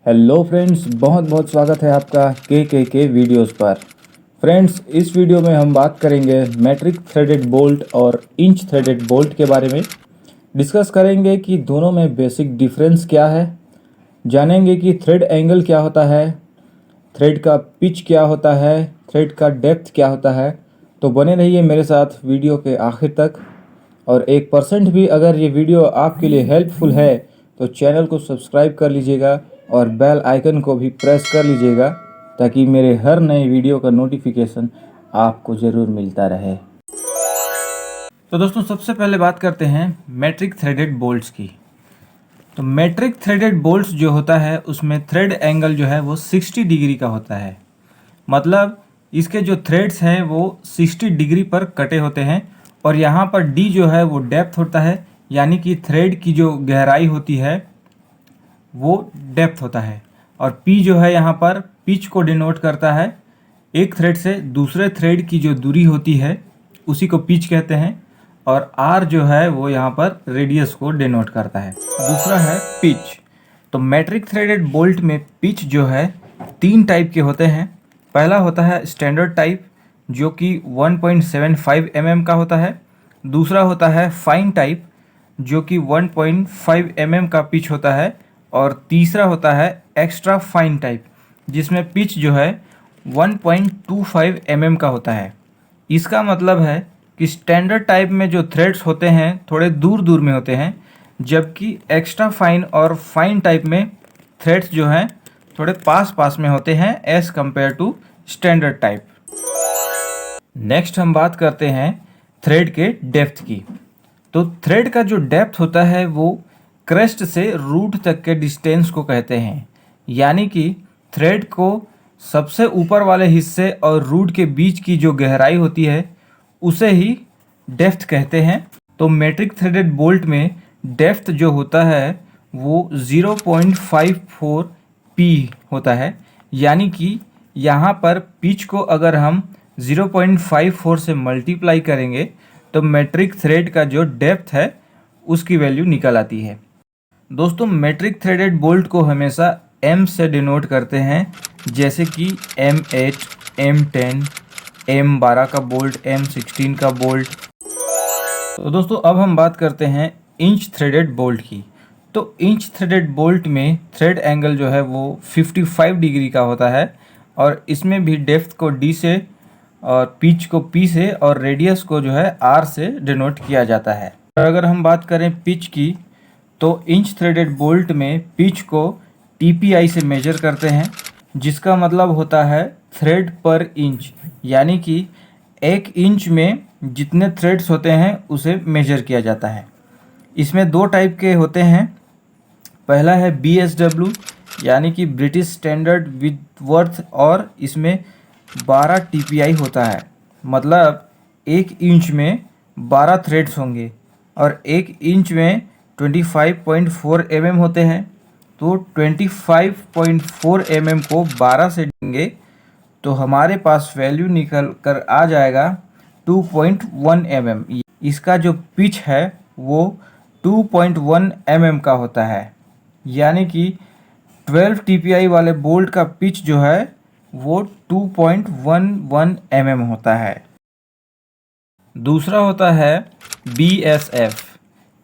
Hello friends, बहुत बहुत स्वागत है आपका के वीडियोस पर। फ्रेंड्स, इस वीडियो में हम बात करेंगे मैट्रिक थ्रेडेड बोल्ट और इंच थ्रेडेड बोल्ट के बारे में। डिस्कस करेंगे कि दोनों में बेसिक डिफरेंस क्या है, जानेंगे कि थ्रेड एंगल क्या होता है, थ्रेड का पिच क्या होता है, थ्रेड का डेप्थ क्या होता है। तो बने रहिए मेरे साथ वीडियो के आखिर तक। और 1% भी अगर ये वीडियो आपके लिए हेल्पफुल है तो चैनल को सब्सक्राइब कर लीजिएगा और बेल आइकन को भी प्रेस कर लीजिएगा ताकि मेरे हर नए वीडियो का नोटिफिकेशन आपको ज़रूर मिलता रहे। तो दोस्तों, सबसे पहले बात करते हैं मैट्रिक थ्रेडेड बोल्ट्स की। तो मैट्रिक थ्रेडेड बोल्ट्स जो होता है उसमें थ्रेड एंगल जो है वो 60 डिग्री का होता है। मतलब इसके जो थ्रेड्स हैं वो 60 डिग्री पर कटे होते हैं और यहाँ पर डी जो है वो डेप्थ होता है, यानी कि थ्रेड की जो गहराई होती है वो डेप्थ होता है। और पी जो है यहाँ पर पिच को डिनोट करता है। एक थ्रेड से दूसरे थ्रेड की जो दूरी होती है उसी को पिच कहते हैं। और आर जो है वो यहाँ पर रेडियस को डिनोट करता है। दूसरा है पिच। तो मैट्रिक थ्रेडेड बोल्ट में पिच जो है 3 टाइप के होते हैं। पहला होता है स्टैंडर्ड टाइप जो कि 1.75 mm का होता है। दूसरा होता है फाइन टाइप जो कि 1.5 mm का पिच होता है। और तीसरा होता है एक्स्ट्रा फाइन टाइप जिसमें पिच जो है 1.25 mm का होता है। इसका मतलब है कि स्टैंडर्ड टाइप में जो थ्रेड्स होते हैं थोड़े दूर दूर में होते हैं, जबकि एक्स्ट्रा फाइन और फाइन टाइप में थ्रेड्स जो हैं थोड़े पास पास में होते हैं as compared to standard type. Next हम बात करते हैं थ्रेड के डेप्थ की। तो थ्रेड का जो डेप्थ होता है वो क्रेस्ट से रूट तक के डिस्टेंस को कहते हैं, यानी कि थ्रेड को सबसे ऊपर वाले हिस्से और रूट के बीच की जो गहराई होती है उसे ही डेप्थ कहते हैं। तो मैट्रिक थ्रेडेड बोल्ट में डेप्थ जो होता है वो 0.54 पी होता है, यानी कि यहाँ पर पिच को अगर हम 0.54 से मल्टीप्लाई करेंगे तो मैट्रिक थ्रेड का जो डेप्थ है उसकी वैल्यू निकल आती है। दोस्तों, मैट्रिक थ्रेडेड बोल्ट को हमेशा M से डिनोट करते हैं, जैसे कि M8, M10, M12 का बोल्ट, M16 का बोल्ट। तो दोस्तों, अब हम बात करते हैं इंच थ्रेडेड बोल्ट की। तो इंच थ्रेडेड बोल्ट में थ्रेड एंगल जो है वो 55 डिग्री का होता है और इसमें भी डेप्थ को D से और पिच को P से और रेडियस को जो है R से डिनोट किया जाता है। और अगर हम बात करें पिच की तो इंच थ्रेडेड बोल्ट में पिच को TPI से मेजर करते हैं, जिसका मतलब होता है थ्रेड पर इंच, यानी कि 1 इंच में जितने थ्रेड्स होते हैं उसे मेजर किया जाता है। इसमें 2 टाइप के होते हैं। पहला है BSW यानी कि ब्रिटिश स्टैंडर्ड विथवर्थ और इसमें 12 TPI होता है। मतलब 1 इंच में 12 थ्रेड्स होंगे और 1 इंच में 25.4 mm होते हैं। तो 25.4 mm को 12 से देंगे तो हमारे पास वैल्यू निकल कर आ जाएगा 2.1 mm। इसका जो पिच है वो 2.1 mm का होता है, यानी कि 12 TPI वाले बोल्ट का पिच जो है वो 2.11 mm होता है। दूसरा होता है BSF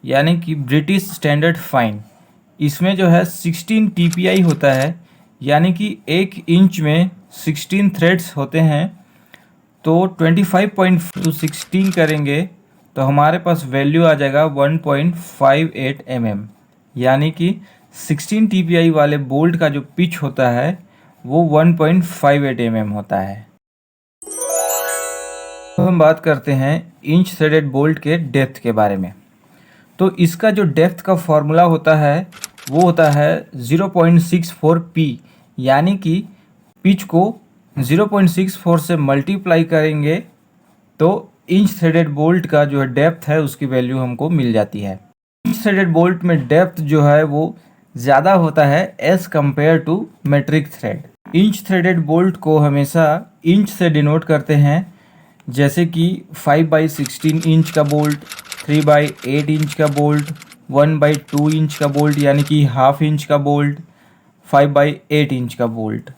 यानी कि ब्रिटिश स्टैंडर्ड फाइन। इसमें जो है 16 TPI होता है, यानी कि 1 इंच में 16 थ्रेड्स होते हैं। तो 25.16 करेंगे तो हमारे पास वैल्यू आ जाएगा 1.58 mm, यानी कि 16 TPI वाले बोल्ट का जो पिच होता है वो 1.58 mm होता है। अब हम बात करते हैं इंच थ्रेडेड बोल्ट के डेप्थ के बारे में। तो इसका जो डेप्थ का फॉर्मूला होता है वो होता है 0.64 पी, यानी कि पिच को 0.64 से मल्टीप्लाई करेंगे तो इंच थ्रेडेड बोल्ट का जो है डेप्थ है उसकी वैल्यू हमको मिल जाती है। इंच थ्रेडेड बोल्ट में डेप्थ जो है वो ज़्यादा होता है as compared to metric thread. Inch threaded bolt को हमेशा इंच से डिनोट करते हैं, जैसे कि 5/16 इंच का बोल्ट, 3/8 इंच का बोल्ट, 1/2 इंच का बोल्ट यानी कि हाफ इंच का बोल्ट, 5/8 इंच का बोल्ट।